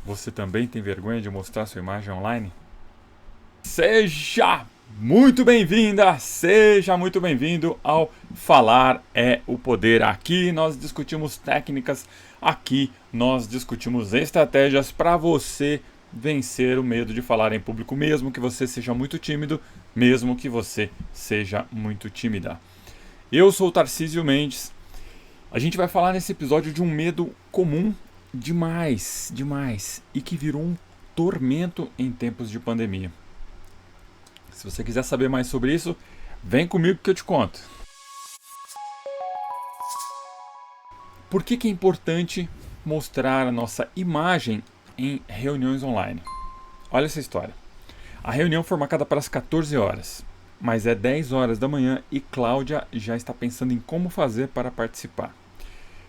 Você também tem vergonha de mostrar sua imagem online? Seja muito bem-vinda, seja muito bem-vindo ao Falar é o Poder. Aqui nós discutimos técnicas, aqui nós discutimos estratégias para você vencer o medo de falar em público, mesmo que você seja muito tímido, mesmo que você seja muito tímida. Eu sou o Tarcísio Mendes. A gente vai falar nesse episódio de um medo comum demais, e que virou um tormento em tempos de pandemia. Se você quiser saber mais sobre isso, vem comigo que eu te conto. Por que é importante mostrar a nossa imagem em reuniões online? Olha essa história. A reunião foi marcada para as 14 horas, mas é 10 horas da manhã e Cláudia já está pensando em como fazer para participar.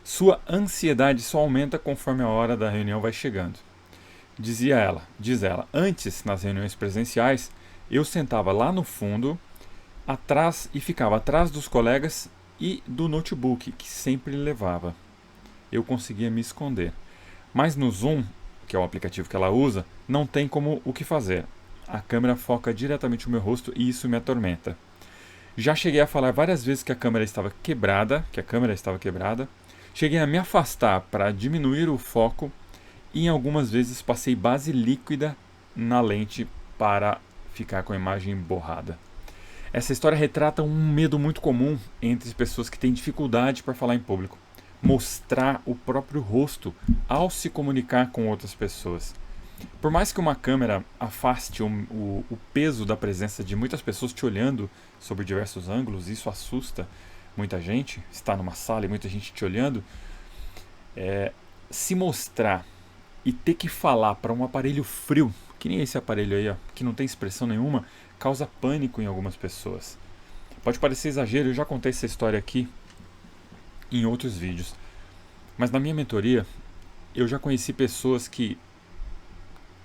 Sua ansiedade só aumenta conforme a hora da reunião vai chegando. Diz ela, antes, nas reuniões presenciais, eu sentava lá no fundo, atrás e ficava atrás dos colegas e do notebook que sempre levava. Eu conseguia me esconder. Mas no Zoom, que é o aplicativo que ela usa, não tem como o que fazer. A câmera foca diretamente no meu rosto e isso me atormenta. Já cheguei a falar várias vezes que a câmera estava quebrada, Cheguei a me afastar para diminuir o foco e em algumas vezes passei base líquida na lente para ficar com a imagem borrada. Essa história retrata um medo muito comum entre pessoas que têm dificuldade para falar em público. Mostrar o próprio rosto ao se comunicar com outras pessoas. Por mais que uma câmera afaste o peso da presença de muitas pessoas te olhando sobre diversos ângulos, isso assusta muita gente, está numa sala e muita gente te olhando, se mostrar e ter que falar para um aparelho frio, que nem esse aparelho aí, ó, que não tem expressão nenhuma, causa pânico em algumas pessoas. Pode parecer exagero, eu já contei essa história aqui em outros vídeos, mas na minha mentoria eu já conheci pessoas que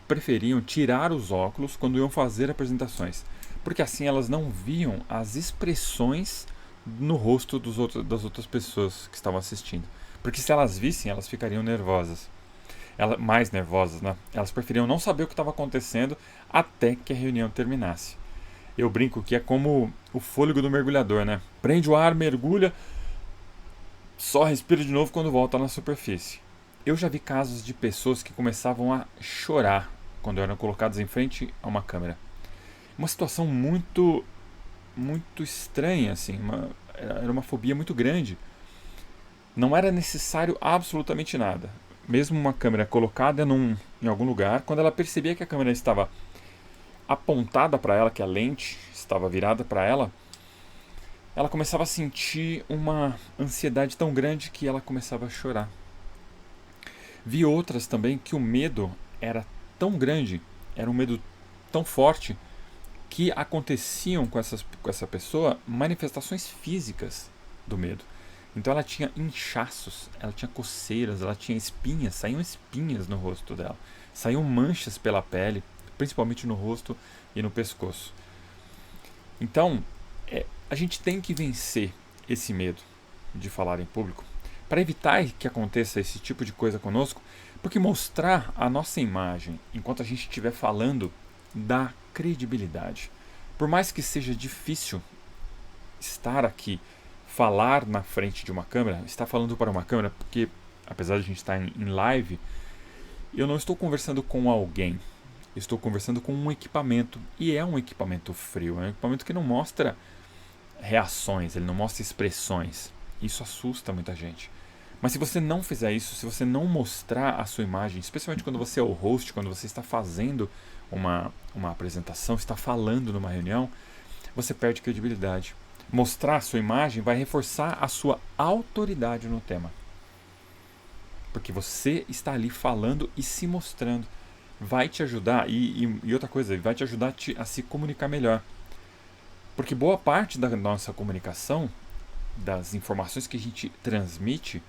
preferiam tirar os óculos quando iam fazer apresentações, porque assim elas não viam as expressões no rosto das outras pessoas que estavam assistindo. Porque se elas vissem, elas ficariam nervosas. Mais nervosas, né? Elas preferiam não saber o que estava acontecendo até que a reunião terminasse. Eu brinco que é como o fôlego do mergulhador, né? Prende o ar, mergulha, só respira de novo quando volta na superfície. Eu já vi casos de pessoas que começavam a chorar quando eram colocadas em frente a uma câmera. Uma situação muito estranha, assim, era uma fobia muito grande. Não era necessário absolutamente nada. Mesmo uma câmera colocada em algum lugar, quando ela percebia que a câmera estava apontada para ela, que a lente estava virada para ela, ela começava a sentir uma ansiedade tão grande que ela começava a chorar. Vi outras também que o medo era tão grande, era um medo tão forte, que aconteciam com essa pessoa manifestações físicas do medo. Então ela tinha inchaços, ela tinha coceiras, ela tinha espinhas, saíam espinhas no rosto dela, saíam manchas pela pele, principalmente no rosto e no pescoço. Então, a gente tem que vencer esse medo de falar em público para evitar que aconteça esse tipo de coisa conosco, porque mostrar a nossa imagem enquanto a gente estiver falando dá credibilidade. Por mais que seja difícil estar aqui, falar na frente de uma câmera, estar falando para uma câmera, porque apesar de a gente estar em live, eu não estou conversando com alguém, estou conversando com um equipamento, e é um equipamento frio, é um equipamento que não mostra reações, ele não mostra expressões. Isso assusta muita gente. Mas se você não fizer isso, se você não mostrar a sua imagem, especialmente quando você é o host, quando você está fazendo uma apresentação, está falando numa reunião, você perde credibilidade. Mostrar a sua imagem vai reforçar a sua autoridade no tema. Porque você está ali falando e se mostrando. Vai te ajudar, e outra coisa, vai te ajudar a se comunicar melhor. Porque boa parte da nossa comunicação, das informações que a gente transmite,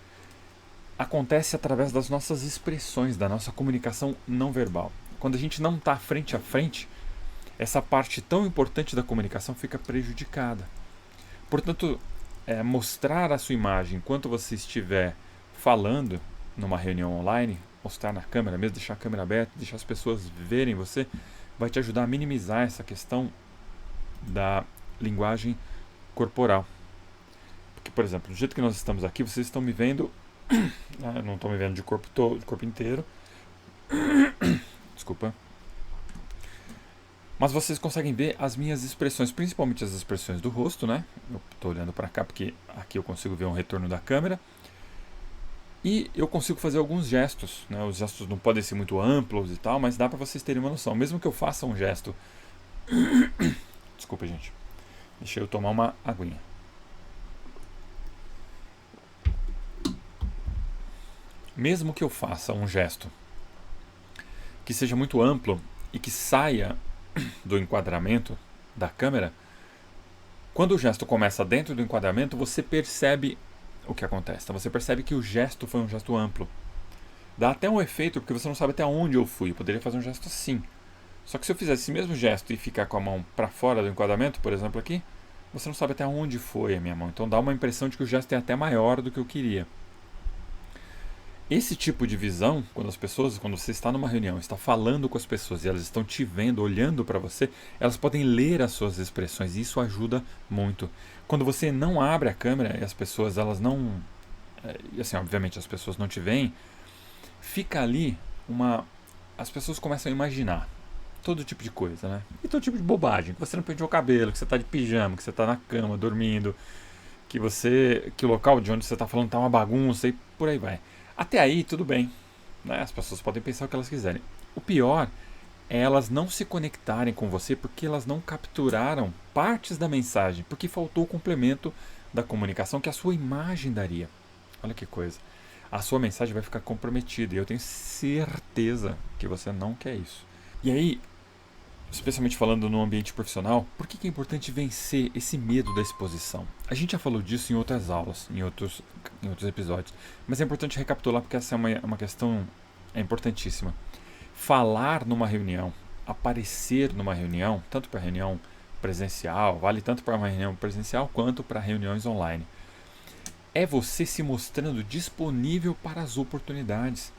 acontece através das nossas expressões, da nossa comunicação não verbal. Quando a gente não está frente a frente, essa parte tão importante da comunicação fica prejudicada. Portanto, mostrar a sua imagem enquanto você estiver falando numa reunião online, mostrar na câmera mesmo, deixar a câmera aberta, deixar as pessoas verem você, vai te ajudar a minimizar essa questão da linguagem corporal. Porque, por exemplo, do jeito que nós estamos aqui, vocês estão me vendo, não estão me vendo de corpo todo, de corpo inteiro, desculpa, mas vocês conseguem ver as minhas expressões, principalmente as expressões do rosto, né? Eu estou olhando para cá porque aqui eu consigo ver um retorno da câmera. E eu consigo fazer alguns gestos, né? Os gestos não podem ser muito amplos e tal, mas dá para vocês terem uma noção. Mesmo que eu faça um gesto... Desculpa, gente. Deixa eu tomar uma aguinha. Mesmo que eu faça um gesto que seja muito amplo e que saia do enquadramento da câmera, quando o gesto começa dentro do enquadramento, você percebe o que acontece. Então você percebe que o gesto foi um gesto amplo. Dá até um efeito, porque você não sabe até onde eu fui. Eu poderia fazer um gesto assim. Só que se eu fizesse esse mesmo gesto e ficar com a mão para fora do enquadramento, por exemplo aqui, você não sabe até onde foi a minha mão. Então dá uma impressão de que o gesto é até maior do que eu queria. Esse tipo de visão, quando você está numa reunião, está falando com as pessoas e elas estão te vendo, olhando para você, elas podem ler as suas expressões e isso ajuda muito. Quando você não abre a câmera e as pessoas, elas não... assim, obviamente as pessoas não te veem, fica ali as pessoas começam a imaginar todo tipo de coisa, né? E todo tipo de bobagem, que você não penteou o cabelo, que você está de pijama, que você está na cama, dormindo, que o local de onde você está falando está uma bagunça e por aí vai. Até aí, tudo bem, né? As pessoas podem pensar o que elas quiserem. O pior é elas não se conectarem com você porque elas não capturaram partes da mensagem, porque faltou o complemento da comunicação que a sua imagem daria. Olha que coisa. A sua mensagem vai ficar comprometida e eu tenho certeza que você não quer isso. E aí, especialmente falando no ambiente profissional, por que é importante vencer esse medo da exposição? A gente já falou disso em outras aulas, em outros episódios, mas é importante recapitular porque essa é uma questão importantíssima. Falar numa reunião, aparecer numa reunião, tanto para reunião presencial, vale tanto para uma reunião presencial quanto para reuniões online, é você se mostrando disponível para as oportunidades.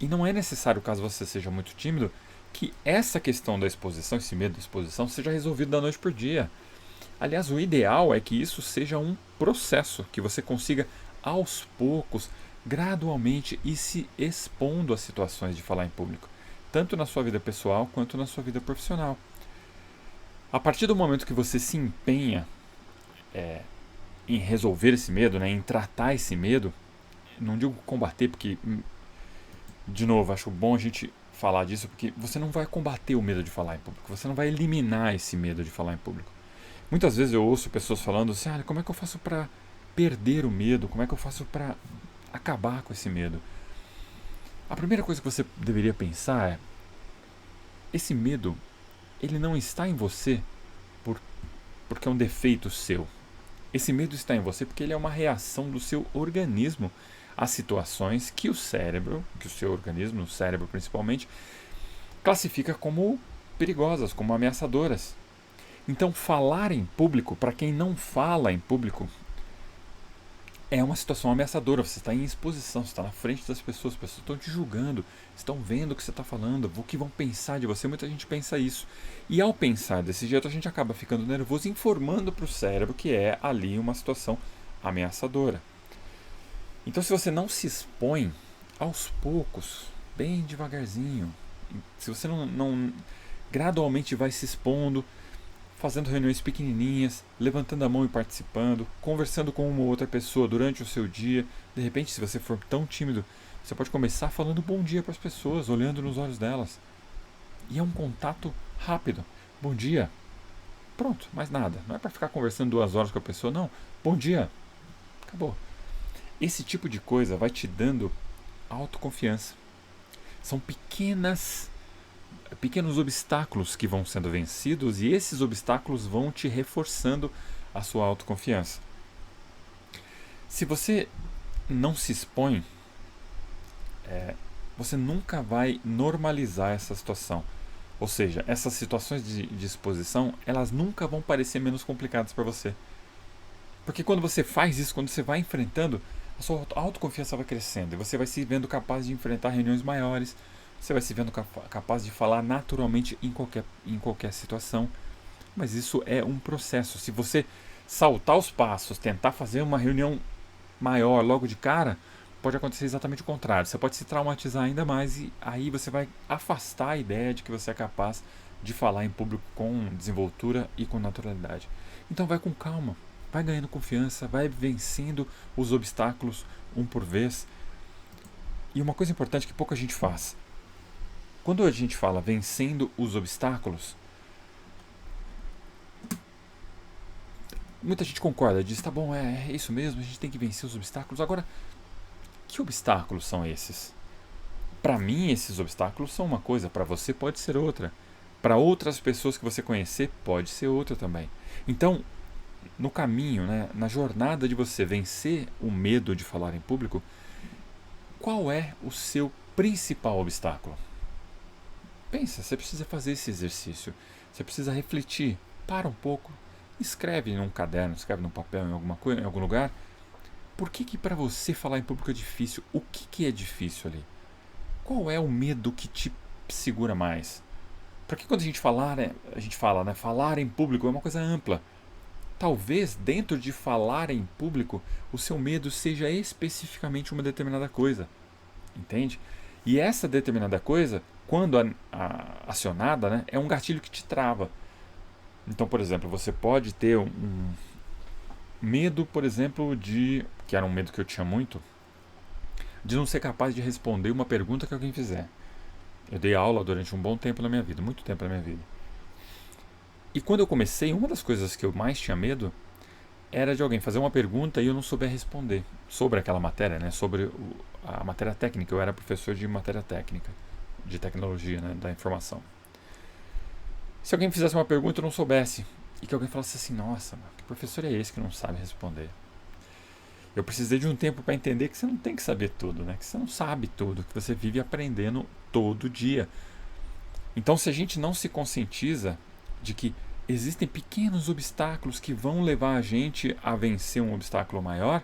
E não é necessário, caso você seja muito tímido, que essa questão da exposição, esse medo da exposição, seja resolvido da noite por dia. Aliás, o ideal é que isso seja um processo, que você consiga, aos poucos, gradualmente, ir se expondo a situações de falar em público, tanto na sua vida pessoal quanto na sua vida profissional. A partir do momento que você se empenha em resolver esse medo, né, em tratar esse medo, não digo combater, porque, de novo, acho bom a gente falar disso, porque você não vai combater o medo de falar em público, você não vai eliminar esse medo de falar em público. Muitas vezes eu ouço pessoas falando assim, como é que eu faço para perder o medo, como é que eu faço para acabar com esse medo? A primeira coisa que você deveria pensar é, esse medo, ele não está em você porque é um defeito seu. Esse medo está em você porque ele é uma reação do seu organismo a situações que o seu organismo, o cérebro principalmente, classifica como perigosas, como ameaçadoras. Então, falar em público, para quem não fala em público, é uma situação ameaçadora. Você está em exposição, você está na frente das pessoas, as pessoas estão te julgando, estão vendo o que você está falando, o que vão pensar de você. Muita gente pensa isso. E ao pensar desse jeito, a gente acaba ficando nervoso, informando para o cérebro que é ali uma situação ameaçadora. Então, se você não se expõe, aos poucos, bem devagarzinho, se você não gradualmente vai se expondo, fazendo reuniões pequenininhas, levantando a mão e participando, conversando com uma ou outra pessoa durante o seu dia, de repente, se você for tão tímido, você pode começar falando bom dia para as pessoas, olhando nos olhos delas. E é um contato rápido. Bom dia. Pronto, mais nada. Não é para ficar conversando 2 horas com a pessoa, não. Bom dia. Acabou. Esse tipo de coisa vai te dando autoconfiança. São pequenos obstáculos que vão sendo vencidos e esses obstáculos vão te reforçando a sua autoconfiança. Se você não se expõe, você nunca vai normalizar essa situação. Ou seja, essas situações de exposição, elas nunca vão parecer menos complicadas para você. Porque quando você faz isso, quando você vai enfrentando, a sua autoconfiança vai crescendo e você vai se vendo capaz de enfrentar reuniões maiores, você vai se vendo capaz de falar naturalmente em qualquer situação. Mas isso é um processo. Se você saltar os passos, tentar fazer uma reunião maior logo de cara, pode acontecer exatamente o contrário. Você pode se traumatizar ainda mais e aí você vai afastar a ideia de que você é capaz de falar em público com desenvoltura e com naturalidade. Então vai com calma, vai ganhando confiança, vai vencendo os obstáculos um por vez. E uma coisa importante que pouca gente faz. Quando a gente fala vencendo os obstáculos, muita gente concorda, diz, tá bom, é isso mesmo, a gente tem que vencer os obstáculos. Agora, que obstáculos são esses? Para mim, esses obstáculos são uma coisa, para você pode ser outra. Para outras pessoas que você conhecer, pode ser outra também. Então, no caminho, né, na jornada de você vencer o medo de falar em público, qual é o seu principal obstáculo? Pensa, você precisa fazer esse exercício. Você precisa refletir. Para um pouco. Escreve num caderno, escreve num papel, em algum lugar. Por que para você falar em público é difícil? O que é difícil ali? Qual é o medo que te segura mais? Porque quando a gente fala, né? Falar em público é uma coisa ampla. Talvez dentro de falar em público, o seu medo seja especificamente uma determinada coisa. Entende? E essa determinada coisa, quando acionada, né, é um gatilho que te trava. Então, por exemplo, você pode ter um medo, por exemplo, que era um medo que eu tinha muito, de não ser capaz de responder uma pergunta que alguém fizer. Eu dei aula durante um bom tempo na minha vida, muito tempo na minha vida. E quando eu comecei, uma das coisas que eu mais tinha medo era de alguém fazer uma pergunta e eu não souber responder sobre aquela matéria, né? Sobre a matéria técnica. Eu era professor de matéria técnica, de tecnologia, né? Da informação. Se alguém me fizesse uma pergunta e eu não soubesse, e que alguém falasse assim, nossa, que professor é esse que não sabe responder? Eu precisei de um tempo para entender que você não tem que saber tudo, né? Que você não sabe tudo, que você vive aprendendo todo dia. Então, se a gente não se conscientiza de que existem pequenos obstáculos que vão levar a gente a vencer um obstáculo maior,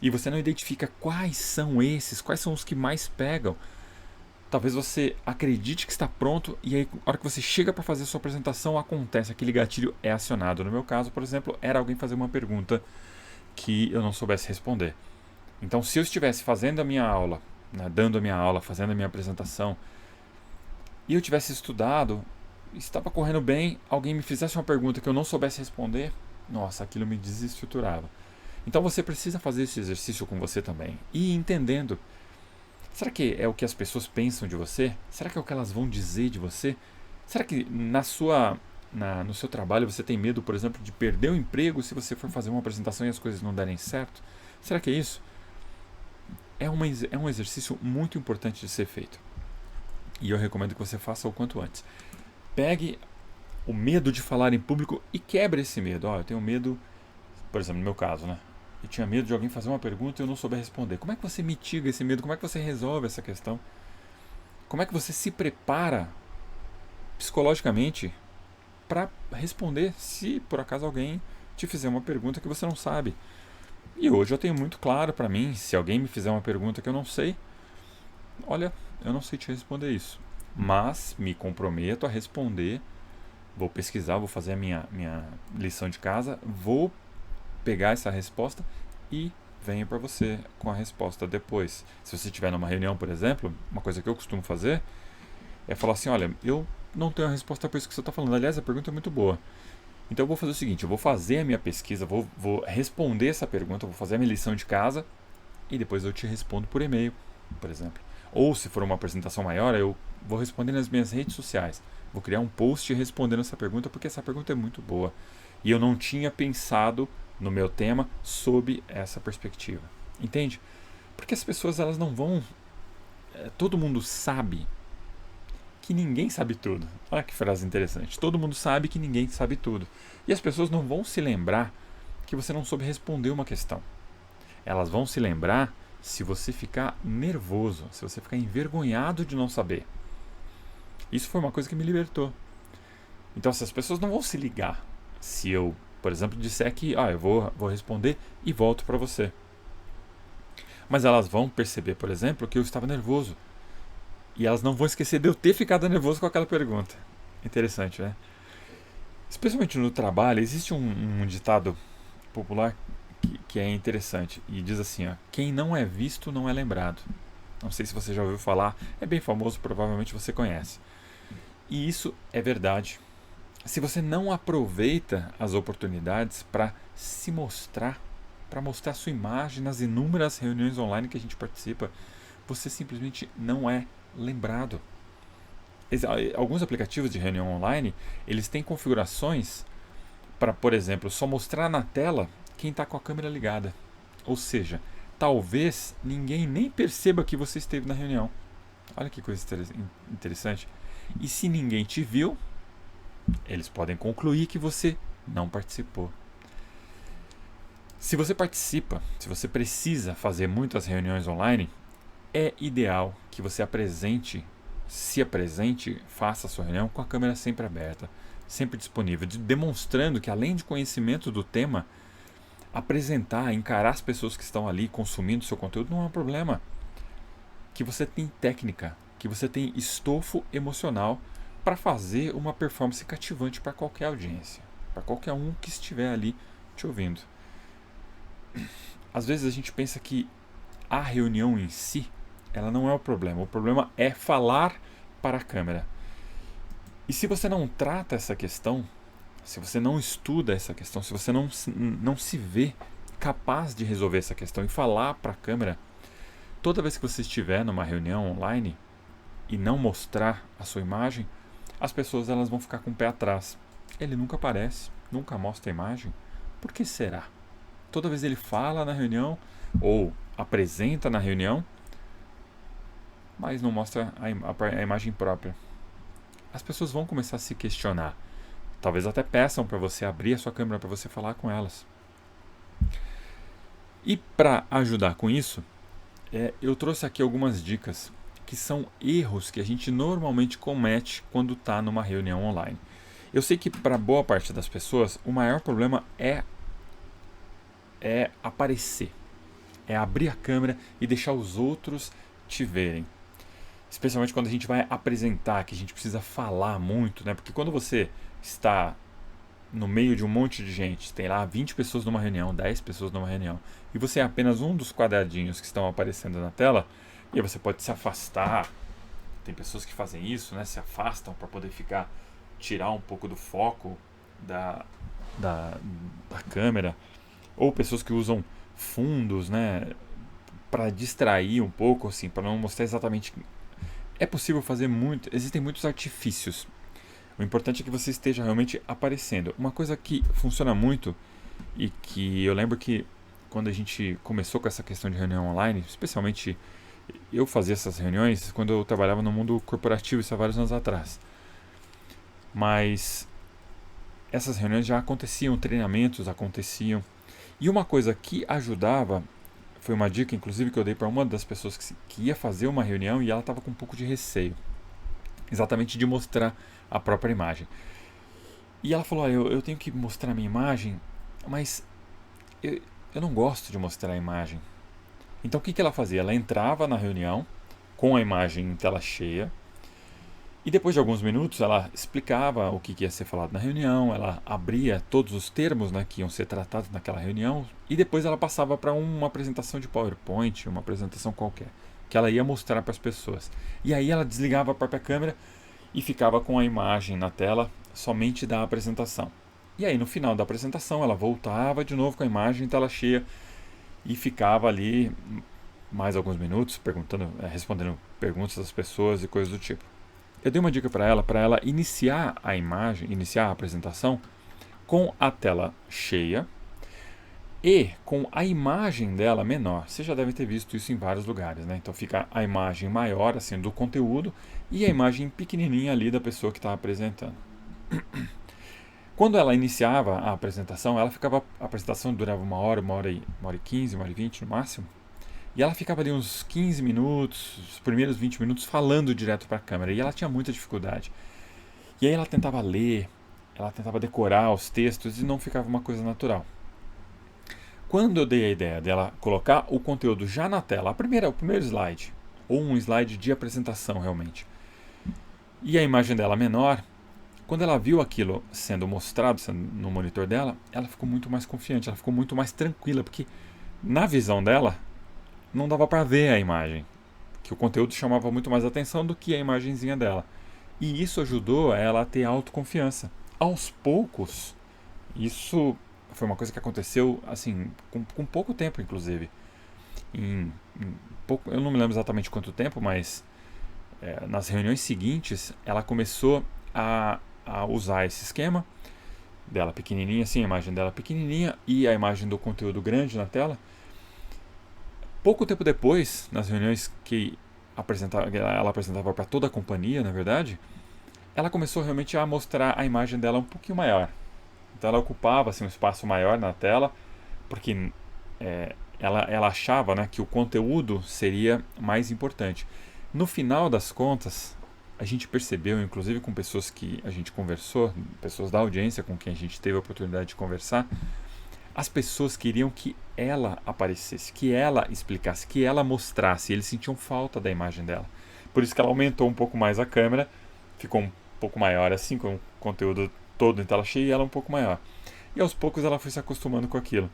e você não identifica quais são esses, quais são os que mais pegam, talvez você acredite que está pronto e aí, na hora que você chega para fazer a sua apresentação, acontece, aquele gatilho é acionado. No meu caso, por exemplo, era alguém fazer uma pergunta que eu não soubesse responder. Então, se eu estivesse fazendo a minha aula, né, dando a minha aula, fazendo a minha apresentação, e eu tivesse estudado, estava correndo bem, alguém me fizesse uma pergunta que eu não soubesse responder, nossa, aquilo me desestruturava. Então você precisa fazer esse exercício com você também e ir entendendo. Será que é o que as pessoas pensam de você? Será que é o que elas vão dizer de você? Será que no seu trabalho você tem medo, por exemplo, de perder o emprego se você for fazer uma apresentação e as coisas não derem certo? Será que é isso? É um exercício muito importante de ser feito. E eu recomendo que você faça o quanto antes. Pegue o medo de falar em público e quebre esse medo. Eu tenho medo, por exemplo, no meu caso, né? Eu tinha medo de alguém fazer uma pergunta e eu não souber responder. Como é que você mitiga esse medo? Como é que você resolve essa questão? Como é que você se prepara psicologicamente para responder se por acaso alguém te fizer uma pergunta que você não sabe? E hoje eu tenho muito claro para mim, se alguém me fizer uma pergunta que eu não sei, olha, eu não sei te responder isso, mas me comprometo a responder, vou pesquisar, vou fazer a minha lição de casa, vou pegar essa resposta e venho para você com a resposta depois. Se você estiver numa reunião, por exemplo, uma coisa que eu costumo fazer é falar assim, olha, eu não tenho a resposta para isso que você está falando. Aliás, a pergunta é muito boa. Então eu vou fazer o seguinte, eu vou fazer a minha pesquisa, vou responder essa pergunta, vou fazer a minha lição de casa e depois eu te respondo por e-mail, por exemplo. Ou se for uma apresentação maior, eu vou responder nas minhas redes sociais. Vou criar um post respondendo essa pergunta porque essa pergunta é muito boa. E eu não tinha pensado no meu tema sob essa perspectiva. Entende? Porque as pessoas elas não vão... todo mundo sabe que ninguém sabe tudo. Olha que frase interessante. Todo mundo sabe que ninguém sabe tudo. E as pessoas não vão se lembrar que você não soube responder uma questão. Elas vão se lembrar se você ficar nervoso, se você ficar envergonhado de não saber. Isso foi uma coisa que me libertou. Então, se as pessoas não vão se ligar se eu, por exemplo, disser que eu vou responder e volto para você. Mas elas vão perceber, por exemplo, que eu estava nervoso. E elas não vão esquecer de eu ter ficado nervoso com aquela pergunta. Interessante, né? Especialmente no trabalho, existe um ditado popular que é interessante. E diz assim, ó, quem não é visto não é lembrado. Não sei se você já ouviu falar, é bem famoso, provavelmente você conhece. E isso é verdade. Se você não aproveita as oportunidades para se mostrar, para mostrar sua imagem nas inúmeras reuniões online que a gente participa, você simplesmente não é lembrado. Alguns aplicativos de reunião online, eles têm configurações para, por exemplo, só mostrar na tela quem está com a câmera ligada. Ou seja, talvez ninguém nem perceba que você esteve na reunião. Olha que coisa interessante. E se ninguém te viu, eles podem concluir que você não participou. Se você participa, se você precisa fazer muitas reuniões online, é ideal que você se apresente, faça a sua reunião com a câmera sempre aberta, sempre disponível, demonstrando que além de conhecimento do tema, apresentar, encarar as pessoas que estão ali consumindo seu conteúdo não é um problema. Que você tem técnica, que você tem estofo emocional para fazer uma performance cativante para qualquer audiência, para qualquer um que estiver ali te ouvindo. Às vezes a gente pensa que a reunião em si, ela não é o problema é falar para a câmera. E se você não trata essa questão, se você não estuda essa questão, se você não se vê capaz de resolver essa questão e falar para a câmera, toda vez que você estiver numa reunião online e não mostrar a sua imagem, as pessoas elas vão ficar com o pé atrás. Ele nunca aparece, nunca mostra a imagem. Por que será? Toda vez ele fala na reunião ou apresenta na reunião, mas não mostra a imagem própria. As pessoas vão começar a se questionar. Talvez até peçam para você abrir a sua câmera para você falar com elas. E para ajudar com isso, eu trouxe aqui algumas dicas que são erros que a gente normalmente comete quando está numa reunião online. Eu sei que para boa parte das pessoas o maior problema é aparecer, é abrir a câmera e deixar os outros te verem. Especialmente quando a gente vai apresentar, que a gente precisa falar muito, né? Porque quando você está no meio de um monte de gente, tem lá 20 pessoas numa reunião, 10 pessoas numa reunião, e você é apenas um dos quadradinhos que estão aparecendo na tela, e aí você pode se afastar. Tem pessoas que fazem isso, né? Se afastam para poder tirar um pouco do foco da câmera, ou pessoas que usam fundos, né? Para distrair um pouco, assim, para não mostrar exatamente. É possível fazer muito, existem muitos artifícios. O importante é que você esteja realmente aparecendo. Uma coisa que funciona muito e que eu lembro que quando a gente começou com essa questão de reunião online, especialmente eu fazia essas reuniões quando eu trabalhava no mundo corporativo, isso há vários anos atrás. Mas essas reuniões já aconteciam, treinamentos aconteciam. E uma coisa que ajudava, foi uma dica inclusive que eu dei para uma das pessoas que ia fazer uma reunião e ela estava com um pouco de receio. Exatamente de mostrar a própria imagem. E ela falou, eu tenho que mostrar a minha imagem, mas eu não gosto de mostrar a imagem. Então o que ela fazia? Ela entrava na reunião com a imagem em tela cheia e depois de alguns minutos ela explicava o que ia ser falado na reunião, ela abria todos os termos, né, que iam ser tratados naquela reunião e depois ela passava para uma apresentação de PowerPoint, uma apresentação qualquer, que ela ia mostrar para as pessoas. E aí ela desligava a própria câmera e ficava com a imagem na tela somente da apresentação. E aí no final da apresentação ela voltava de novo com a imagem em tela cheia e ficava ali mais alguns minutos respondendo perguntas das pessoas e coisas do tipo. Eu dei uma dica para ela iniciar a apresentação com a tela cheia e com a imagem dela menor. Você já deve ter visto isso em vários lugares, né? Então fica a imagem maior assim do conteúdo e a imagem pequenininha ali da pessoa que está apresentando. Quando ela iniciava a apresentação, a apresentação durava uma hora e 15, 1h20 no máximo. E ela ficava ali uns 15 minutos, os primeiros 20 minutos falando direto para a câmera. E ela tinha muita dificuldade. E aí ela tentava ler, ela tentava decorar os textos e não ficava uma coisa natural. Quando eu dei a ideia dela colocar o conteúdo já na tela, o primeiro slide, ou um slide de apresentação realmente, e a imagem dela menor, quando ela viu aquilo sendo mostrado no monitor dela, ela ficou muito mais confiante, ela ficou muito mais tranquila, porque na visão dela não dava para ver a imagem, que o conteúdo chamava muito mais atenção do que a imagenzinha dela. E isso ajudou ela a ter autoconfiança. Aos poucos, isso foi uma coisa que aconteceu assim, com pouco tempo, inclusive. Pouco, eu não me lembro exatamente quanto tempo, mas nas reuniões seguintes, ela começou a usar esse esquema dela pequenininha, assim, a imagem dela pequenininha e a imagem do conteúdo grande na tela. Pouco tempo depois, nas reuniões que ela apresentava para toda a companhia, na verdade, ela começou realmente a mostrar a imagem dela um pouquinho maior. Então ela ocupava assim, um espaço maior na tela, porque ela achava, né, que o conteúdo seria mais importante. No final das contas, a gente percebeu, inclusive com pessoas que a gente conversou, pessoas da audiência com quem a gente teve a oportunidade de conversar, as pessoas queriam que ela aparecesse, que ela explicasse, que ela mostrasse. Eles sentiam falta da imagem dela. Por isso que ela aumentou um pouco mais a câmera, ficou um pouco maior assim, com o conteúdo todo em tela cheia e ela um pouco maior. E aos poucos ela foi se acostumando com aquilo.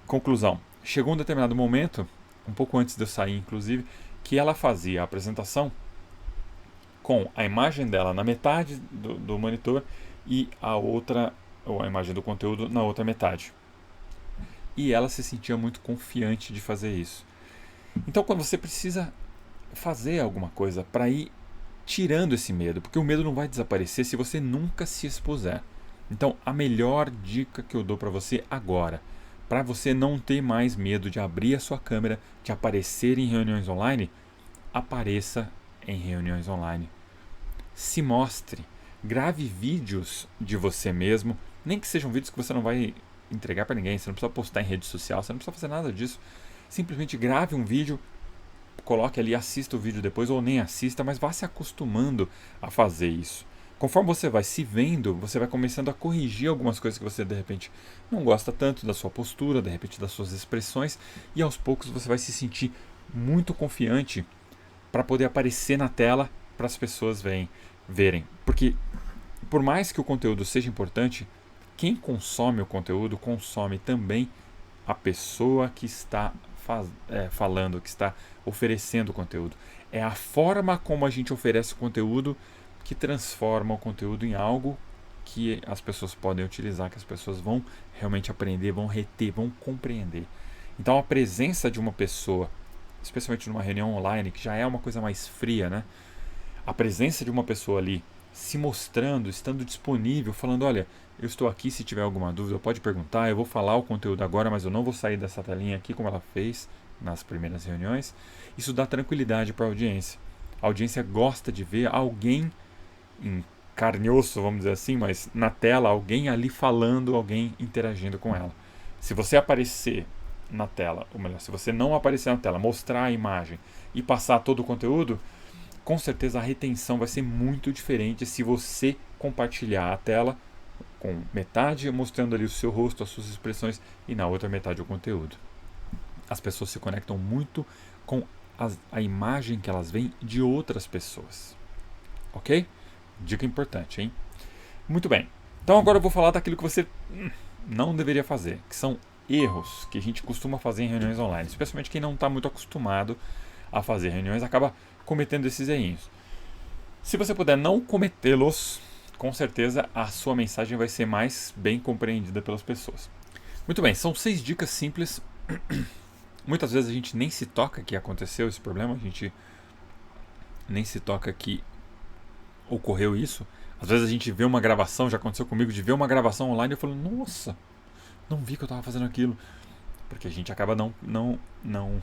Conclusão, chegou um determinado momento, um pouco antes de eu sair inclusive, que ela fazia a apresentação com a imagem dela na metade do monitor e a outra, ou a imagem do conteúdo na outra metade. E ela se sentia muito confiante de fazer isso. Então, quando você precisa fazer alguma coisa para ir tirando esse medo, porque o medo não vai desaparecer se você nunca se expuser. Então, a melhor dica que eu dou para você agora, para você não ter mais medo de abrir a sua câmera, de aparecer em reuniões online, apareça em reuniões online. Se mostre, grave vídeos de você mesmo, nem que sejam vídeos que você não vai entregar para ninguém, você não precisa postar em rede social, você não precisa fazer nada disso. Simplesmente grave um vídeo, coloque ali, assista o vídeo depois ou nem assista, mas vá se acostumando a fazer isso. Conforme você vai se vendo, você vai começando a corrigir algumas coisas que você de repente não gosta tanto da sua postura, de repente das suas expressões, e aos poucos você vai se sentir muito confiante para poder aparecer na tela para as pessoas verem. Porque por mais que o conteúdo seja importante, quem consome o conteúdo consome também a pessoa que está falando, que está oferecendo o conteúdo. É a forma como a gente oferece o conteúdo que transforma o conteúdo em algo que as pessoas podem utilizar, que as pessoas vão realmente aprender, vão reter, vão compreender. Então a presença de uma pessoa, especialmente numa reunião online, que já é uma coisa mais fria, né? A presença de uma pessoa ali se mostrando, estando disponível, falando, olha, eu estou aqui, se tiver alguma dúvida pode perguntar, eu vou falar o conteúdo agora, mas eu não vou sair dessa telinha aqui como ela fez nas primeiras reuniões. Isso dá tranquilidade para a audiência. A audiência gosta de ver alguém em carne e osso, vamos dizer assim, mas na tela, alguém ali falando, alguém interagindo com ela. Se você aparecer na tela, ou melhor, se você não aparecer na tela, mostrar a imagem e passar todo o conteúdo, com certeza a retenção vai ser muito diferente se você compartilhar a tela com metade mostrando ali o seu rosto, as suas expressões e na outra metade o conteúdo. As pessoas se conectam muito com a imagem que elas veem de outras pessoas. Ok? Dica importante, hein? Muito bem. Então agora eu vou falar daquilo que você não deveria fazer, que são erros que a gente costuma fazer em reuniões online, especialmente quem não está muito acostumado a fazer reuniões acaba cometendo esses errinhos. Se você puder não cometê-los, com certeza a sua mensagem vai ser mais bem compreendida pelas pessoas. Muito bem, são 6 dicas simples. Muitas vezes a gente nem se toca que aconteceu esse problema, a gente nem se toca que ocorreu isso. Às vezes a gente vê uma gravação, já aconteceu comigo, de ver uma gravação online e eu falo, nossa, não vi que eu estava fazendo aquilo. Porque a gente acaba não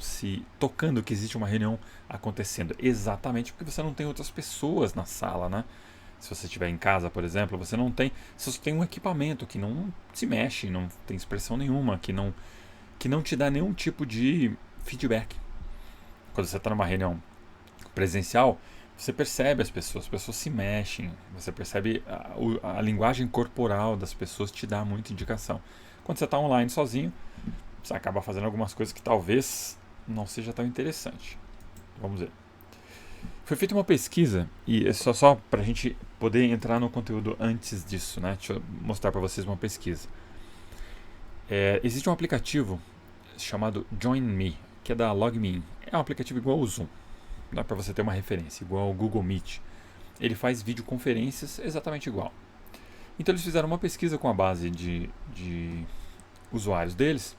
se tocando que existe uma reunião acontecendo. Exatamente porque você não tem outras pessoas na sala, né? Se você estiver em casa, por exemplo, você só tem um equipamento que não se mexe, não tem expressão nenhuma, que não te dá nenhum tipo de feedback. Quando você está numa reunião presencial, você percebe as pessoas se mexem, você percebe a linguagem corporal das pessoas te dá muita indicação. Quando você está online sozinho, você acaba fazendo algumas coisas que talvez não seja tão interessante. Vamos ver. Foi feita uma pesquisa, e é só para a gente poder entrar no conteúdo antes disso, né? Deixa eu mostrar para vocês uma pesquisa. Existe um aplicativo chamado Join Me, que é da LogMeIn. É um aplicativo igual ao Zoom, dá para você ter uma referência, igual ao Google Meet. Ele faz videoconferências exatamente igual. Então eles fizeram uma pesquisa com a base de usuários deles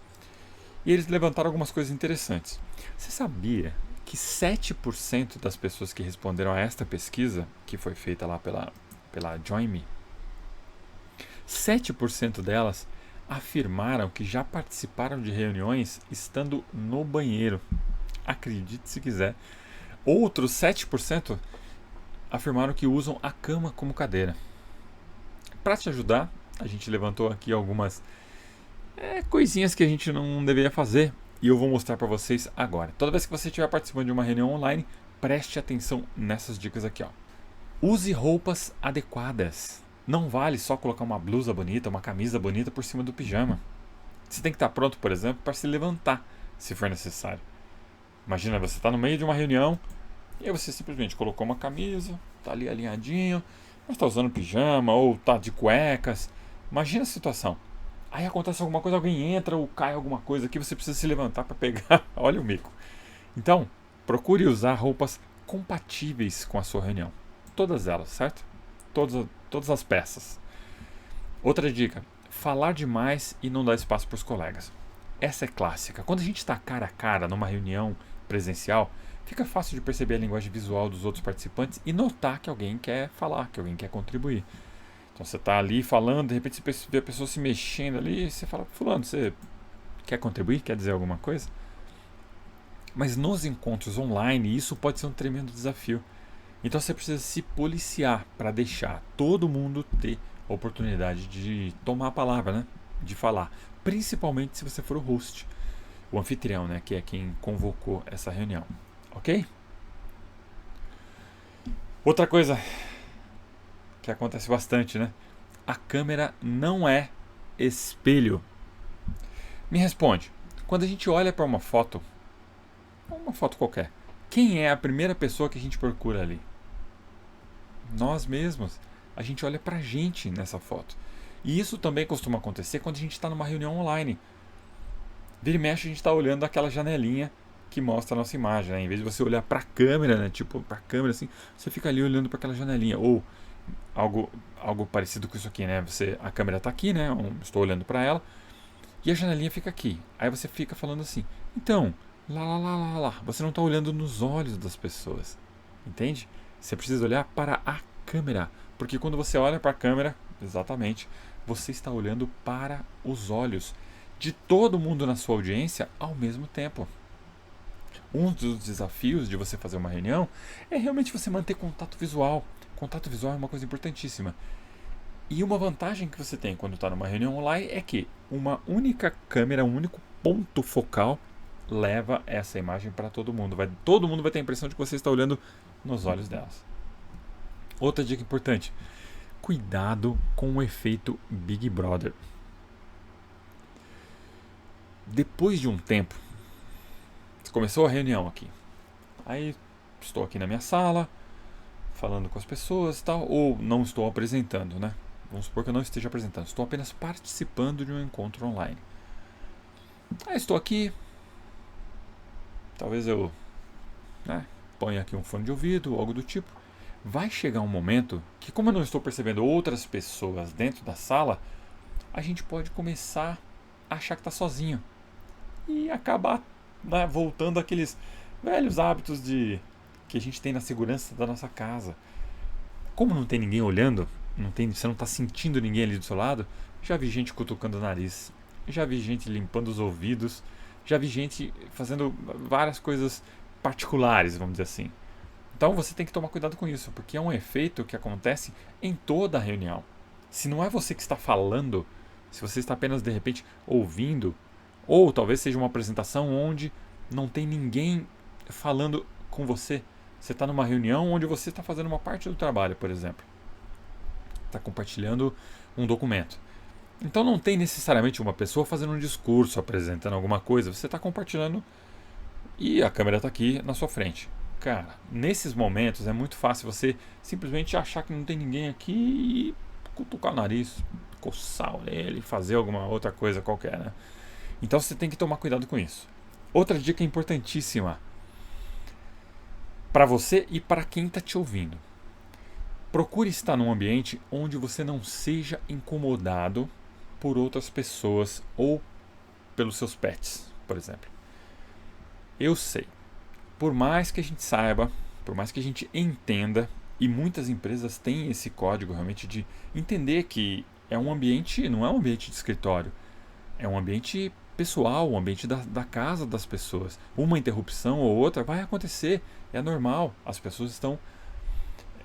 e eles levantaram algumas coisas interessantes. Você sabia que 7% das pessoas que responderam a esta pesquisa, que foi feita lá pela Join Me, 7% delas afirmaram que já participaram de reuniões estando no banheiro. Acredite se quiser. Outros 7% afirmaram que usam a cama como cadeira. Para te ajudar, a gente levantou aqui algumas coisinhas que a gente não deveria fazer e eu vou mostrar para vocês agora. Toda vez que você estiver participando de uma reunião online, preste atenção nessas dicas aqui, ó. Use roupas adequadas. Não vale só colocar uma blusa bonita, uma camisa bonita por cima do pijama. Você tem que estar pronto, por exemplo, para se levantar, se for necessário. Imagina, você está no meio de uma reunião e aí você simplesmente colocou uma camisa, está ali alinhadinho, mas está usando pijama ou está de cuecas. Imagina a situação. Aí acontece alguma coisa, alguém entra ou cai alguma coisa aqui, você precisa se levantar para pegar. Olha o mico. Então, procure usar roupas compatíveis com a sua reunião. Todas elas, certo? Todas as peças. Outra dica: falar demais e não dar espaço para os colegas. Essa é clássica. Quando a gente está cara a cara numa reunião presencial, fica fácil de perceber a linguagem visual dos outros participantes e notar que alguém quer falar, que alguém quer contribuir. Então você está ali falando, de repente você vê a pessoa se mexendo ali e você fala: fulano, você quer contribuir? Quer dizer alguma coisa? Mas nos encontros online isso pode ser um tremendo desafio. Então você precisa se policiar para deixar todo mundo ter a oportunidade de tomar a palavra, né? De falar. Principalmente se você for o host, o anfitrião, né? Que é quem convocou essa reunião. Ok? Outra coisa que acontece bastante, né? A câmera não é espelho. Me responde. Quando a gente olha para uma foto qualquer, quem é a primeira pessoa que a gente procura ali? Nós mesmos. A gente olha pra gente nessa foto. E isso também costuma acontecer quando a gente está numa reunião online. Vira e mexe, a gente está olhando aquela janelinha que mostra a nossa imagem, né? Em vez de você olhar para a câmera, né? Tipo, para a câmera assim, você fica ali olhando para aquela janelinha. Ou algo parecido com isso aqui, né? A câmera está aqui, né? Estou olhando para ela. E a janelinha fica aqui. Aí você fica falando assim: então, lá. Você não está olhando nos olhos das pessoas. Entende? Você precisa olhar para a câmera. Porque quando você olha para a câmera, exatamente, você está olhando para os olhos de todo mundo na sua audiência ao mesmo tempo. Um dos desafios de você fazer uma reunião é realmente você manter contato visual. Contato visual é uma coisa importantíssima. E uma vantagem que você tem quando está numa reunião online é que uma única câmera, um único ponto focal leva essa imagem para todo mundo. Todo mundo vai ter a impressão de que você está olhando nos olhos delas. Outra dica importante: cuidado com o efeito Big Brother. Depois de um tempo, começou a reunião aqui. Aí estou aqui na minha sala, falando com as pessoas e tal, ou não estou apresentando, né? Vamos supor que eu não esteja apresentando, estou apenas participando de um encontro online. Aí estou aqui, talvez eu ponha aqui um fone de ouvido, algo do tipo. Vai chegar um momento que, como eu não estou percebendo outras pessoas dentro da sala, a gente pode começar a achar que está sozinho e acabar voltando àqueles velhos hábitos que a gente tem na segurança da nossa casa. Como não tem ninguém olhando, você não está sentindo ninguém ali do seu lado, já vi gente cutucando o nariz, já vi gente limpando os ouvidos, já vi gente fazendo várias coisas particulares, vamos dizer assim. Então você tem que tomar cuidado com isso, porque é um efeito que acontece em toda a reunião. Se não é você que está falando, se você está apenas de repente ouvindo, ou talvez seja uma apresentação onde não tem ninguém falando com você. Você está numa reunião onde você está fazendo uma parte do trabalho, por exemplo. Está compartilhando um documento. Então não tem necessariamente uma pessoa fazendo um discurso, apresentando alguma coisa. Você está compartilhando e a câmera está aqui na sua frente. Cara, nesses momentos é muito fácil você simplesmente achar que não tem ninguém aqui e cutucar o nariz, coçar a orelha e fazer alguma outra coisa qualquer, né? Então você tem que tomar cuidado com isso. Outra dica importantíssima para você e para quem está te ouvindo. Procure estar num ambiente onde você não seja incomodado por outras pessoas ou pelos seus pets, por exemplo. Eu sei, por mais que a gente saiba, por mais que a gente entenda, e muitas empresas têm esse código realmente de entender que é um ambiente, não é um ambiente de escritório, é um ambiente pessoal, um ambiente da casa das pessoas. Uma interrupção ou outra vai acontecer, é normal, as pessoas estão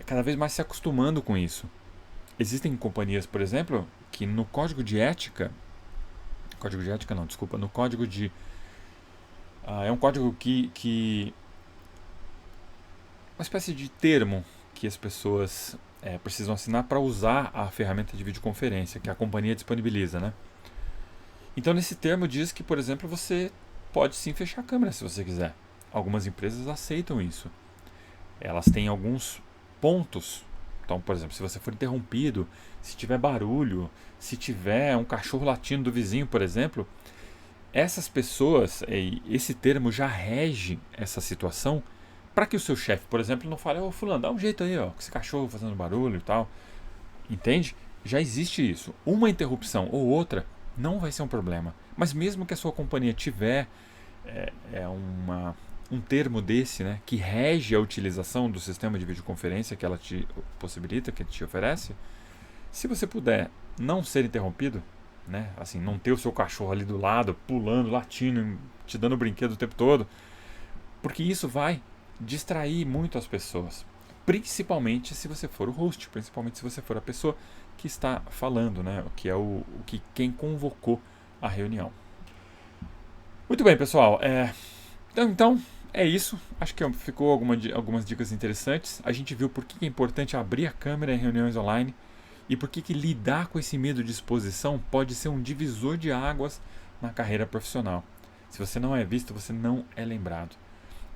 cada vez mais se acostumando com isso. Existem companhias, por exemplo, que no código de ética, no código de é um código que uma espécie de termo que as pessoas precisam assinar para usar a ferramenta de videoconferência que a companhia disponibiliza, né? Então nesse termo diz que, por exemplo, você pode sim fechar a câmera se você quiser. Algumas empresas aceitam isso. Elas têm alguns pontos. Então, por exemplo, se você for interrompido, se tiver barulho, se tiver um cachorro latindo do vizinho, por exemplo, essas pessoas, esse termo já rege essa situação para que o seu chefe, por exemplo, não fale: ô fulano, dá um jeito aí, ó, com esse cachorro fazendo barulho e tal. Entende? Já existe isso. Uma interrupção ou outra não vai ser um problema. Mas mesmo que a sua companhia tiver um termo desse, né, que rege a utilização do sistema de videoconferência que ela te possibilita, que te oferece, se você puder não ser interrompido, né, assim, não ter o seu cachorro ali do lado, pulando, latindo, te dando brinquedo o tempo todo, porque isso vai distrair muito as pessoas, principalmente se você for o host, principalmente se você for a pessoa que está falando, né, que é quem convocou a reunião. Muito bem, pessoal. Então é isso. Acho que ficou algumas dicas interessantes. A gente viu por que é importante abrir a câmera em reuniões online e por que lidar com esse medo de exposição pode ser um divisor de águas na carreira profissional. Se você não é visto, você não é lembrado.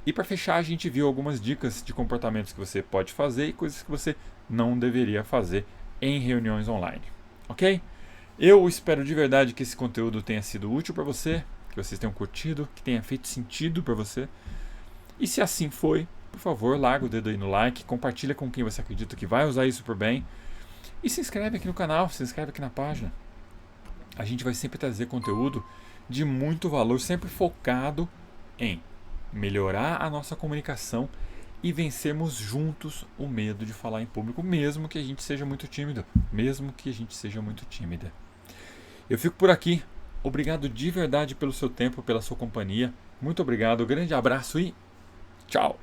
E para fechar, a gente viu algumas dicas de comportamentos que você pode fazer e coisas que você não deveria fazer em reuniões online. Ok? Eu espero de verdade que esse conteúdo tenha sido útil para você, que vocês tenham curtido, que tenha feito sentido para você. E se assim foi, por favor, larga o dedo aí no like, compartilha com quem você acredita que vai usar isso por bem. E se inscreve aqui no canal, se inscreve aqui na página. A gente vai sempre trazer conteúdo de muito valor, sempre focado em melhorar a nossa comunicação e vencermos juntos o medo de falar em público, mesmo que a gente seja muito tímido, mesmo que a gente seja muito tímida. Eu fico por aqui. Obrigado de verdade pelo seu tempo, pela sua companhia. Muito obrigado, grande abraço e tchau!